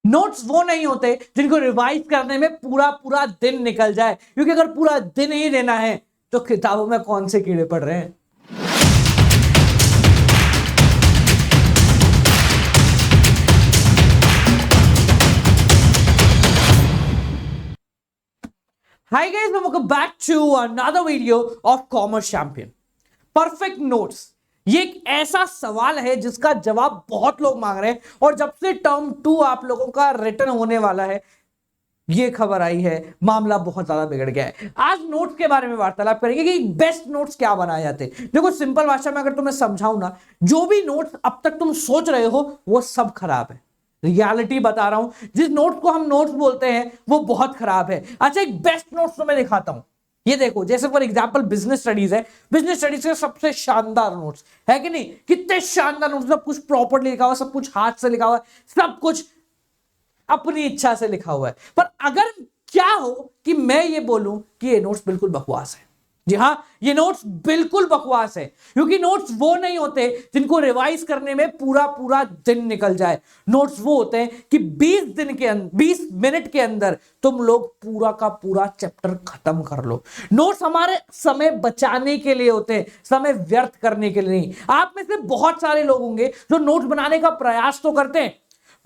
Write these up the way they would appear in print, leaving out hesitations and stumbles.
Notes वो नहीं होते जिनको रिवाइज करने में पूरा पूरा दिन निकल जाए, क्योंकि अगर पूरा दिन ही देना है तो किताबों में कौन से कीड़े पड़ रहे हैं। Hi guys, welcome back to another video of Commerce Champion. Perfect notes, ये एक ऐसा सवाल है जिसका जवाब बहुत लोग मांग रहे हैं, और जब से टर्म 2 आप लोगों का रिटर्न होने वाला है, ये खबर आई है, मामला बहुत ज्यादा बिगड़ गया है। आज नोट्स के बारे में वार्तालाप करेंगे कि बेस्ट नोट्स क्या बनाए जाते हैं। देखो, सिंपल भाषा में अगर तुम्हें समझाऊं ना, जो भी नोट्स अब तक तुम सोच रहे हो वो सब खराब है। रियलिटी बता रहा हूं, जिस नोट्स को हम नोट्स बोलते हैं वो बहुत खराब है। अच्छा, एक बेस्ट नोट्स तो मैं दिखाता हूं। ये देखो, जैसे फॉर एग्जांपल बिजनेस स्टडीज है, बिजनेस स्टडीज के सबसे शानदार नोट्स है कि नहीं? कितने शानदार नोट्स, सब कुछ प्रॉपर्ली लिखा हुआ, सब कुछ हाथ से लिखा हुआ, सब कुछ अपनी इच्छा से लिखा हुआ है। पर अगर क्या हो कि मैं ये बोलूं कि ये नोट्स बिल्कुल बकवास है। जी हां, ये नोट्स बिल्कुल बकवास है, क्योंकि नोट्स वो नहीं होते जिनको रिवाइज करने में पूरा पूरा दिन निकल जाए। नोट्स वो होते हैं कि 20 मिनट के अंदर तुम लोग पूरा का पूरा चैप्टर खत्म कर लो। नोट्स हमारे समय बचाने के लिए होते हैं, समय व्यर्थ करने के लिए नहीं। आप में से बहुत सारे लोग होंगे जो नोट्स बनाने का प्रयास तो करते हैं,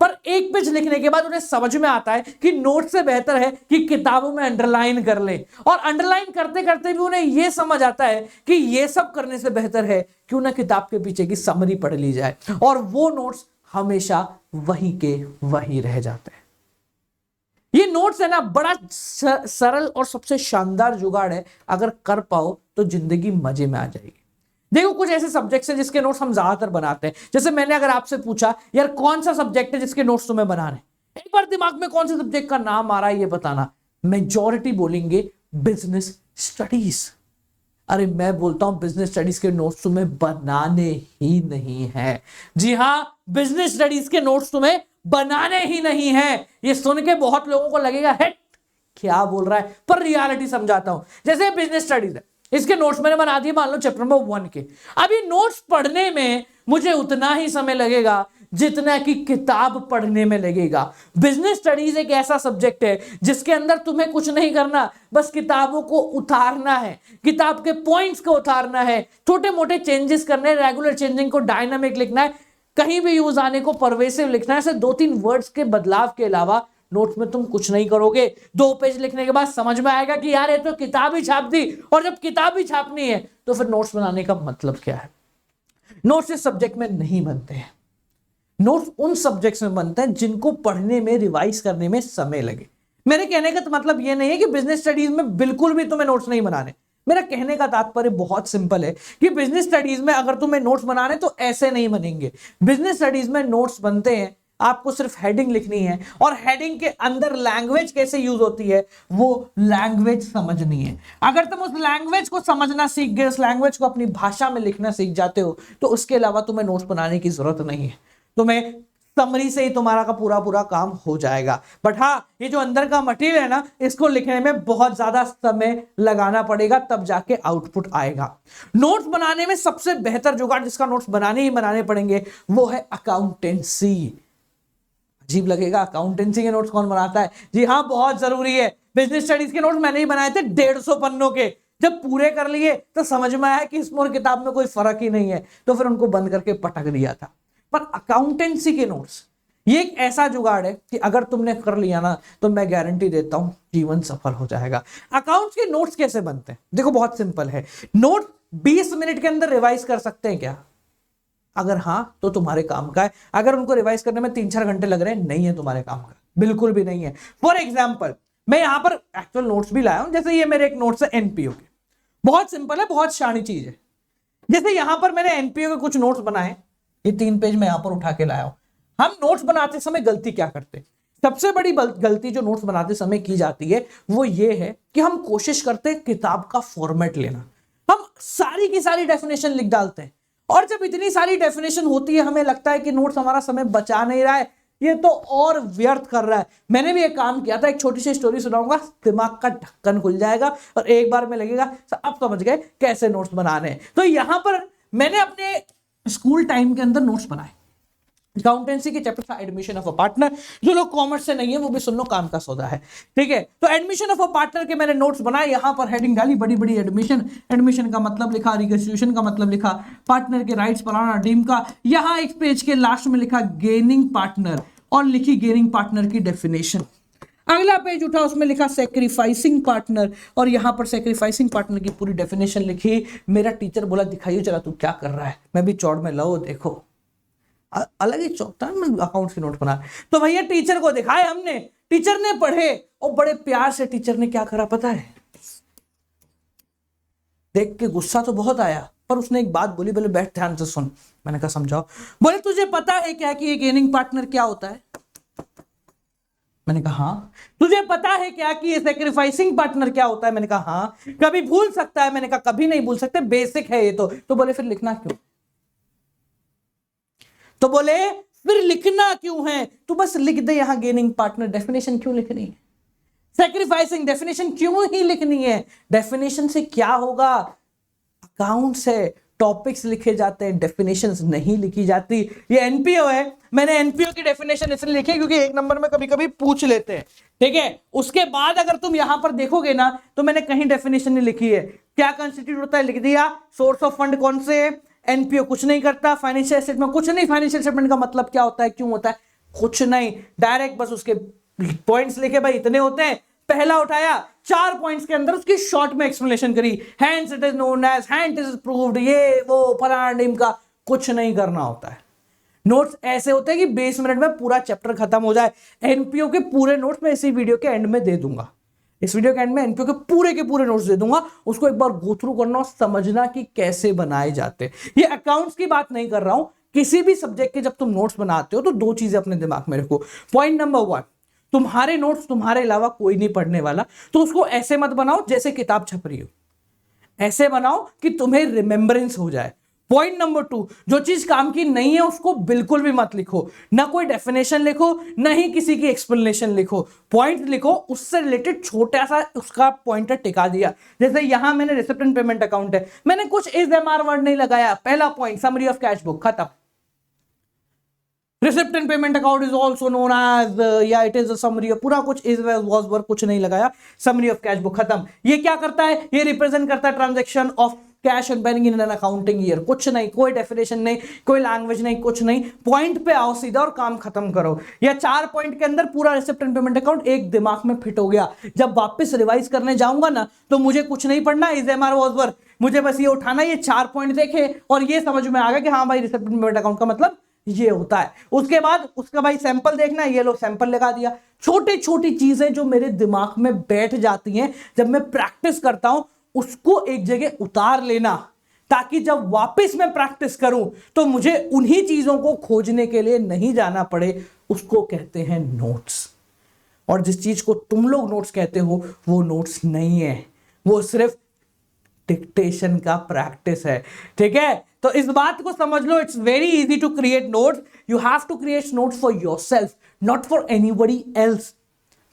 पर एक पेज लिखने के बाद उन्हें समझ में आता है कि नोट से बेहतर है कि किताबों में अंडरलाइन कर ले, और अंडरलाइन करते करते भी उन्हें यह समझ आता है कि यह सब करने से बेहतर है क्यों ना किताब के पीछे की समरी पढ़ ली जाए, और वो नोट्स हमेशा वही के वही रह जाते हैं। ये नोट्स है ना, बड़ा सरल और सबसे शानदार जुगाड़ है। अगर कर पाओ तो जिंदगी मजे में आ जाएगी। देखो, कुछ ऐसे सब्जेक्ट्स हैं जिसके नोट्स हम ज्यादातर बनाते हैं। जैसे मैंने अगर आपसे पूछा, यार कौन सा सब्जेक्ट है जिसके नोट्स तुम्हें बनाने, एक बार दिमाग में कौन से सब्जेक्ट का नाम आ रहा है ये बताना। मेजॉरिटी बोलेंगे बिजनेस स्टडीज। अरे मैं बोलता हूं बिजनेस स्टडीज के नोट्स तुम्हें बनाने ही नहीं है। जी हां, बिजनेस स्टडीज के नोट्स तुम्हें बनाने ही नहीं है। ये सुन के बहुत लोगों को लगेगा हेट क्या बोल रहा है, पर रियलिटी समझाता हूं। जैसे बिजनेस स्टडीज है, इसके नोट्स मैंने बना दिए मान लो चैप्टर नंबर 1 के। अभी नोट्स पढ़ने में मुझे उतना ही समय लगेगा जितना कि किताब पढ़ने में लगेगा। बिजनेस स्टडीज एक ऐसा सब्जेक्ट है जिसके अंदर तुम्हें कुछ नहीं करना, बस किताबों को उतारना है, किताब के पॉइंट्स को उतारना है, छोटे मोटे चेंजेस करने, रेगुलर चेंजिंग को डायनामिक लिखना है, कहीं भी यूज आने को परवेसिव लिखना है। ऐसे 2-3 वर्ड्स के बदलाव के अलावा नोट्स में तुम कुछ नहीं करोगे। 2 पेज लिखने के बाद समझ में आएगा कि यार ये तो किताब ही छाप दी, और जब किताब ही छापनी है तो फिर नोट्स बनाने का मतलब क्या है? नोट्स इस सब्जेक्ट में नहीं बनते हैं। नोट्स उन सब्जेक्ट्स में बनते हैं जिनको पढ़ने में, रिवाइज करने में समय लगे। मेरे कहने का तो मतलब यह नहीं है कि बिजनेस स्टडीज में बिल्कुल भी तुम्हें नोट्स नहीं बनाने। मेरा कहने का तात्पर्य बहुत सिंपल है कि बिजनेस स्टडीज में अगर तुम्हें नोट्स बनाने तो ऐसे नहीं बनेंगे। बिजनेस स्टडीज में नोट्स बनते हैं, आपको सिर्फ हेडिंग लिखनी है, और हेडिंग के अंदर लैंग्वेज कैसे यूज होती है वो लैंग्वेज समझनी है। अगर तुम उस लैंग्वेज को समझना सीख गए, उस लैंग्वेज को अपनी भाषा में लिखना सीख जाते हो, तो उसके अलावा तुम्हें नोट्स बनाने की जरूरत नहीं है। तुम्हें समरी से ही तुम्हारा का पूरा पूरा काम हो जाएगा। बट हाँ, ये जो अंदर का मटेरियल है ना, इसको लिखने में बहुत ज्यादा समय लगाना पड़ेगा, तब जाके आउटपुट आएगा। नोट्स बनाने में सबसे बेहतर जुगाड़, जिसका नोट्स बनाने ही बनाने पड़ेंगे, वो है अकाउंटेंसी। अजीब लगेगा, अकाउंटेंसी के नोट्स कौन बनाता है? जी हाँ, बहुत जरूरी है। बिजनेस स्टडीज के नोट्स मैंने ही बनाए थे 150 पन्नों के। जब पूरे कर लिए तो समझ में आया कि इसमें और किताब में कोई फर्क ही नहीं है, तो फिर उनको बंद करके पटक दिया था। पर अकाउंटेंसी के नोट्स, ये एक ऐसा जुगाड़ है कि अगर तुमने कर लिया ना, तो मैं गारंटी देता हूं जीवन सफल हो जाएगा। अकाउंट्स के नोट्स कैसे बनते हैं? देखो, बहुत सिंपल है। नोट 20 मिनट के अंदर रिवाइज कर सकते हैं क्या? अगर हां तो तुम्हारे काम का है। अगर उनको रिवाइज करने में 3-4 घंटे लग रहे हैं, नहीं है तुम्हारे काम का, बिल्कुल भी नहीं है। फॉर एग्जाम्पल, मैं यहां पर एक्चुअल नोट्स भी लाया हूं। जैसे ये मेरे एक नोट्स है एनपीओ के, बहुत सिंपल है, बहुत शानी चीज है। जैसे यहां पर मैंने एनपीओ के कुछ नोट्स बनाए, ये 3 पेज मैं यहां पर उठा के लाया हूं। हम नोट्स बनाते समय गलती क्या करते हैं? सबसे बड़ी गलती जो नोट्स बनाते समय की जाती है वो ये है कि हम कोशिश करते हैं किताब का फॉर्मेट लेना। हम सारी की सारी डेफिनेशन लिख डालते हैं, और जब इतनी सारी डेफिनेशन होती है, हमें लगता है कि नोट्स हमारा समय बचा नहीं रहा है, ये तो और व्यर्थ कर रहा है। मैंने भी एक काम किया था, एक छोटी सी स्टोरी सुनाऊंगा, दिमाग का ढक्कन खुल जाएगा और एक बार में लगेगा अब समझ गए कैसे नोट्स बनाने हैं। तो यहां पर मैंने अपने स्कूल टाइम के अंदर नोट्स बनाए। अकाउंटेंसी के चैप्टर था एडमिशन ऑफ अ पार्टनर। जो लोग कॉमर्स से नहीं है वो भी सुन लो, काम का सौदा है, ठीक है। तो एडमिशन ऑफ अ पार्टनर के मैंने नोट्स बनाए, यहां पर हेडिंग डाली बड़ी बड़ी एडमिशन, एडमिशन का मतलब लिखा, रिकन्स्टिट्यूशन का मतलब लिखा, पार्टनर के राइट्स फलाना डीम का। यहां एक पेज के लास्ट में लिखा गेनिंग पार्टनर और लिखी गेनिंग पार्टनर की डेफिनेशन। अगला पेज उठा, उसमें लिखा सेक्रीफाइसिंग पार्टनर और यहां पर सेक्रीफाइसिंग पार्टनर की पूरी डेफिनेशन लिखी। मेरा टीचर बोला दिखाइए जरा तू क्या कर रहा है, मैं भी चौड़ में लो देखो, अलग ही चौकता है, मैं अकाउंट्स के नोट बना। तो भैया टीचर को दिखाए हमने, टीचर ने पढ़े और बड़े प्यार से टीचर ने क्या करा पता है, देख के गुस्सा तो बहुत आया पर उसने एक बात बोली, बोले बैठ ध्यान से सुन। मैंने कहा समझाओ। बोले तुझे पता है क्या कि ये गेनिंग पार्टनर क्या होता है? मैंने कहा हाँ। तुझे पता है क्या कि ये सैक्रिफाइसिंग पार्टनर क्या होता है? मैंने कहा हाँ। कभी भूल सकता है? मैंने कहा कभी नहीं भूल सकते, बेसिक है ये तो बोले फिर लिखना क्यों? तो बोले फिर लिखना क्यों है? तू बस लिख दे यहां गेनिंग पार्टनर, डेफिनेशन क्यों लिखनी है? सैक्रिफाइसिंग डेफिनेशन क्यों ही लिखनी है? डेफिनेशन से क्या होगा? अकाउंट से टॉपिक्स लिखे जाते हैं, डेफिनेशंस नहीं लिखी जाती। ये एनपीओ है, मैंने एनपीओ की डेफिनेशन इसलिए लिखी क्योंकि एक नंबर में कभी कभी पूछ लेते हैं, ठीक है। उसके बाद अगर तुम यहां पर देखोगे ना तो मैंने कहीं डेफिनेशन नहीं लिखी है। क्या कंस्टिट्यूट होता है लिख दिया, सोर्स ऑफ फंड कौन से, एनपीओ कुछ नहीं करता, फाइनेंशियल स्टेटमेंट कुछ नहीं, फाइनेंशियल स्टेटमेंट का मतलब क्या होता है, क्यों होता है, कुछ नहीं, डायरेक्ट बस उसके पॉइंट्स लिखे, भाई इतने होते हैं। पहला उठाया, 4 पॉइंट्स के अंदर उसकी शॉर्ट में एक्सप्लेनेशन करी, hence it is known as, hence it is proved, ये वो फलाना टीम का कुछ नहीं करना होता है। नोट्स ऐसे होते हैं कि 20 मिनट में पूरा चैप्टर खत्म हो जाए। एनपीओ के पूरे नोट्स मैं इसी वीडियो के एंड में दे दूंगा, इस वीडियो के एंड में एनपीओ के पूरे नोट्स दे दूंगा। उसको एक बार गो थ्रू करना और समझना कि कैसे बनाए जाते हैं। ये अकाउंट्स की बात नहीं कर रहा हूं, किसी भी सब्जेक्ट के जब तुम नोट्स बनाते हो तो 2 चीजें अपने दिमाग में रखो। पॉइंट नंबर 1, तुम्हारे नोट्स तुम्हारे अलावा कोई नहीं पढ़ने वाला, तो उसको ऐसे मत बनाओ जैसे किताब छप रही हो, ऐसे बनाओ कि तुम्हें रिमेंबरेंस हो जाए। पॉइंट नंबर 2, जो चीज काम की नहीं है उसको बिल्कुल भी मत लिखो, ना कोई डेफिनेशन लिखो, ना ही किसी की एक्सप्लेनेशन लिखो। पॉइंट लिखो, उससे रिलेटेड छोटा सा उसका पॉइंटर टिका दिया। जैसे यहां मैंने रिसिप्ट एंड पेमेंट अकाउंट है, मैंने कुछ इज एमआर वर्ड नहीं लगाया, पहला point summary of cash book खत्म। Receipt and payment account is also known as, या इट इज अ समरी, पूरा कुछ इज वाज वर्क कुछ नहीं लगाया, समरी ऑफ कैश बुक खत्म। ये क्या करता है? ये रिप्रेजेंट करता है transaction of cash and banking in an accounting year. कुछ नहीं, कोई डेफिनेशन नहीं, कोई लैंग्वेज नहीं, कुछ नहीं, पॉइंट पे आओ सीधा और काम खत्म करो। या 4 पॉइंट के अंदर पूरा रिसिप्ट एंड पेमेंट अकाउंट एक दिमाग में फिट हो गया। जब वापस रिवाइज करने जाऊंगा ना तो मुझे कुछ नहीं पढ़ना, इज एमआर वाज वर्क, मुझे बस ये उठाना, ये 4 पॉइंट देखे और ये समझ में आ गया कि हाँ भाई रिसिप्ट एंड पेमेंट अकाउंट का मतलब ये होता है। उसके बाद उसका भाई सैंपल देखना है, ये लो सैंपल लगा दिया। छोटी छोटी चीजें जो मेरे दिमाग में बैठ जाती हैं जब मैं प्रैक्टिस करता हूं, उसको एक जगह उतार लेना, ताकि जब वापस मैं प्रैक्टिस करूं तो मुझे उन्हीं चीजों को खोजने के लिए नहीं जाना पड़े। उसको कहते हैं नोट्स। और जिस चीज को तुम लोग नोट्स कहते हो वो नोट्स नहीं है, वो सिर्फ डिक्टेशन का प्रैक्टिस है, ठीक है। तो इस बात को समझ लो, it's very easy to create notes. You have to create notes for yourself, not for anybody else,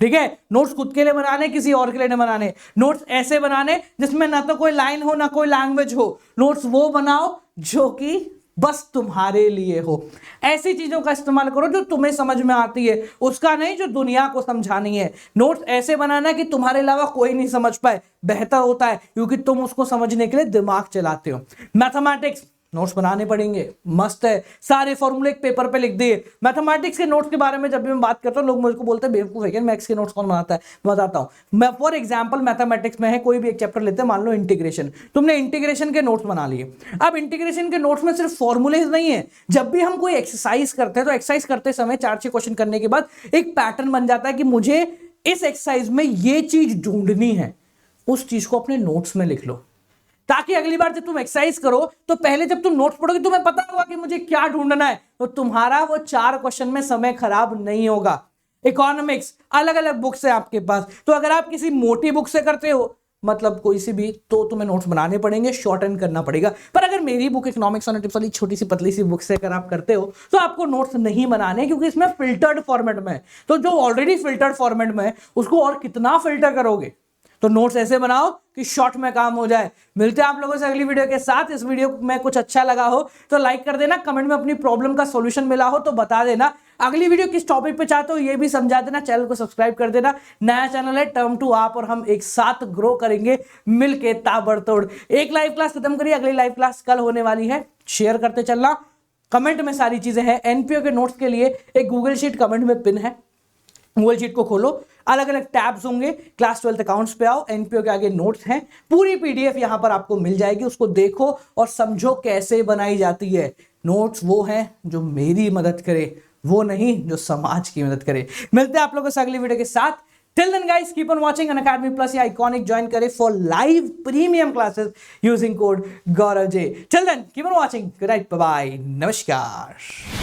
ठीक है। नोट्स खुद के लिए बनाने, किसी और के लिए नहीं बनाने। नोट्स ऐसे बनाने जिसमें ना तो कोई लाइन हो ना कोई लैंग्वेज हो। नोट्स वो बनाओ जो कि बस तुम्हारे लिए हो। ऐसी चीजों का इस्तेमाल करो जो तुम्हें समझ में आती है, उसका नहीं जो दुनिया को समझानी है। नोट्स ऐसे बनाना कि तुम्हारे अलावा कोई नहीं समझ पाए, बेहतर होता है, क्योंकि तुम उसको समझने के लिए दिमाग चलाते हो। मैथमेटिक्स नोट्स बनाने पड़ेंगे, मस्त है, सारे फॉर्मूले एक पेपर पे लिख दिए। मैथमेटिक्स के नोट्स के बारे में जब भी मैं बात करता हूँ लोग मुझको बोलते हैं बेवकूफ है क्या, मैथ्स के नोट्स कौन बनाता है? बताता हूँ मैं। फॉर एग्जांपल मैथमेटिक्स में है, कोई भी एक चैप्टर लेते हैं, मान लो इंटीग्रेशन, तुमने इंटीग्रेशन के नोट्स बना लिए। अब इंटीग्रेशन के नोट्स में सिर्फ फॉर्मूले नहीं है, जब भी हम कोई एक्सरसाइज करते हैं तो एक्सरसाइज करते समय 4-6 क्वेश्चन करने के बाद एक पैटर्न बन जाता है कि मुझे इस एक्सरसाइज में ये चीज ढूंढनी है। उस चीज को अपने नोट्स में लिख लो, ताकि अगली बार जब तुम एक्सरसाइज करो तो पहले जब तुम नोट्स पढ़ोगे तुम्हें पता होगा कि मुझे क्या ढूंढना है, तो तुम्हारा वो 4 क्वेश्चन में समय खराब नहीं होगा। इकोनॉमिक्स अलग अलग बुक्स है आपके पास, तो अगर आप किसी मोटी बुक से करते हो, मतलब कोई सी भी, तो तुम्हें नोट्स बनाने पड़ेंगे, शॉर्टन करना पड़ेगा। पर अगर मेरी बुक इकोनॉमिक्स ऑन टिप्स वाली छोटी सी पतली सी बुक से अगर आप करते हो तो आपको नोट्स नहीं बनाने, क्योंकि इसमें फिल्टर्ड फॉर्मेट में है। तो जो ऑलरेडी फिल्टर्ड फॉर्मेट में है उसको और कितना फिल्टर करोगे? तो नोट्स ऐसे बनाओ कि शॉर्ट में काम हो जाए। मिलते हैं आप लोगों से अगली वीडियो के साथ। इस वीडियो में कुछ अच्छा लगा हो तो लाइक कर देना, कमेंट में अपनी प्रॉब्लम का सॉल्यूशन मिला हो तो बता देना, अगली वीडियो किस टॉपिक पे चाहते हो ये भी समझा देना, चैनल को सब्सक्राइब कर देना। नया चैनल है टर्म टू आप और हम एक साथ ग्रो करेंगे मिलके ताबड़तोड़। एक लाइव क्लास खत्म करिए, अगली लाइव क्लास कल होने वाली है, शेयर करते चलना। कमेंट में सारी चीजें हैं। एनपीओ के नोट्स के लिए एक गूगल शीट कमेंट में पिन है, गूगल शीट को खोलो, अलग अलग टैब्स होंगे, क्लास 12 अकाउंट्स पे आओ, एनपीओ के आगे नोट्स हैं, पूरी पीडीएफ यहां पर आपको मिल जाएगी, उसको देखो और समझो कैसे बनाई जाती है। नोट्स वो हैं जो मेरी मदद करे, वो नहीं जो समाज की मदद करे। मिलते हैं आप लोगों से अगली वीडियो के साथ। Till then guys keep on watching Unacademy plus या आइकॉनिक ज्वाइन करें for live premium classes using code Gaurav J. Till then keep on watching, good night, bye bye, नमस्कार।